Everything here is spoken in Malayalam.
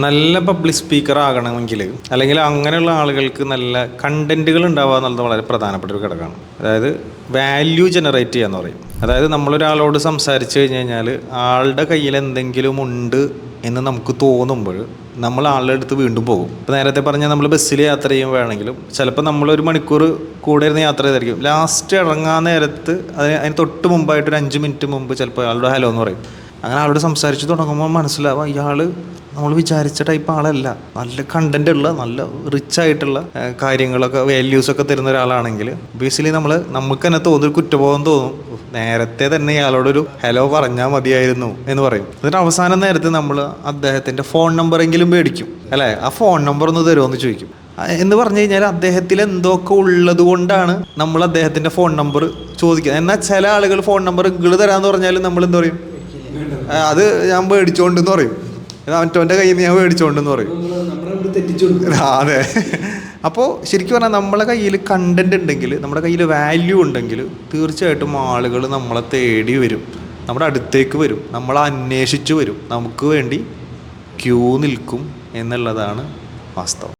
നല്ല പബ്ലിക് സ്പീക്കർ ആകണമെങ്കിൽ അല്ലെങ്കിൽ അങ്ങനെയുള്ള ആളുകൾക്ക് നല്ല കണ്ടന്റുകൾ ഉണ്ടാവുക എന്നുള്ളത് വളരെ പ്രധാനപ്പെട്ട ഒരു ഘടകമാണ്. അതായത് വാല്യൂ ജനറേറ്റ് ചെയ്യുക എന്ന് പറയും. അതായത് നമ്മളൊരാളോട് സംസാരിച്ച് കഴിഞ്ഞ് കഴിഞ്ഞാൽ ആളുടെ കയ്യിൽ എന്തെങ്കിലും ഉണ്ട് എന്ന് നമുക്ക് തോന്നുമ്പോൾ നമ്മൾ ആളുടെ അടുത്ത് വീണ്ടും പോകും. ഇപ്പോൾ നേരത്തെ പറഞ്ഞാൽ നമ്മൾ ബസ്സിൽ യാത്ര ചെയ്യുമ്പോഴാണെങ്കിലും ചിലപ്പോൾ നമ്മളൊരു മണിക്കൂർ കൂടെ ഇരുന്ന് യാത്ര ചെയ്തായിരിക്കും. ലാസ്റ്റ് ഇറങ്ങാൻ നേരത്ത് അതിന് തൊട്ട് മുമ്പായിട്ട് ഒരു 5 മിനിറ്റ് മുമ്പ് ചിലപ്പോൾ ആളുടെ ഹലോ എന്ന് പറയും. അങ്ങനെ ആളോട് സംസാരിച്ച് തുടങ്ങുമ്പോൾ മനസ്സിലാവുക ഇയാൾ നമ്മൾ വിചാരിച്ച ടൈപ്പ് ആളല്ല. നല്ല കണ്ടന്റ് ഉള്ള നല്ല റിച്ച് ആയിട്ടുള്ള കാര്യങ്ങളൊക്കെ വാല്യൂസൊക്കെ തരുന്ന ഒരാളാണെങ്കിൽ ബേസിക്കലി നമുക്ക് തന്നെ തോന്നും, കുറ്റബോധം തോന്നും, നേരത്തെ തന്നെ ഇയാളോടൊരു ഹലോ പറഞ്ഞാൽ മതിയായിരുന്നു എന്ന് പറയും. എന്നിട്ട് അവസാന നേരത്ത് നമ്മൾ അദ്ദേഹത്തിൻ്റെ ഫോൺ നമ്പറെങ്കിലും മേടിക്കും, അല്ലേ? ആ ഫോൺ നമ്പർ ഒന്ന് തരുമോ എന്ന് ചോദിക്കും. എന്ന് പറഞ്ഞു കഴിഞ്ഞാൽ അദ്ദേഹത്തിൽ എന്തൊക്കെ ഉള്ളത് കൊണ്ടാണ് നമ്മൾ അദ്ദേഹത്തിൻ്റെ ഫോൺ നമ്പർ ചോദിക്കുന്നത്. എന്നാൽ ചില ആളുകൾ ഫോൺ നമ്പർ ഇങ്ങള് തരാമെന്ന് പറഞ്ഞാൽ നമ്മൾ എന്ത് പറയും? അത് ഞാൻ മേടിച്ചോണ്ടെന്ന് പറയും, അവൻ്റെ കയ്യിൽ നിന്ന് ഞാൻ മേടിച്ചോണ്ടെന്ന് പറയും. അതെ. അപ്പോൾ ശരിക്കും പറഞ്ഞാൽ നമ്മളെ കയ്യിൽ കണ്ടന്റ് ഉണ്ടെങ്കിൽ, നമ്മുടെ കയ്യിൽ വാല്യൂ ഉണ്ടെങ്കിൽ തീർച്ചയായിട്ടും ആളുകൾ നമ്മളെ തേടി വരും, നമ്മുടെ അടുത്തേക്ക് വരും, നമ്മളെ അന്വേഷിച്ച് വരും, നമുക്ക് വേണ്ടി ക്യൂ നിൽക്കും എന്നുള്ളതാണ് വാസ്തവം.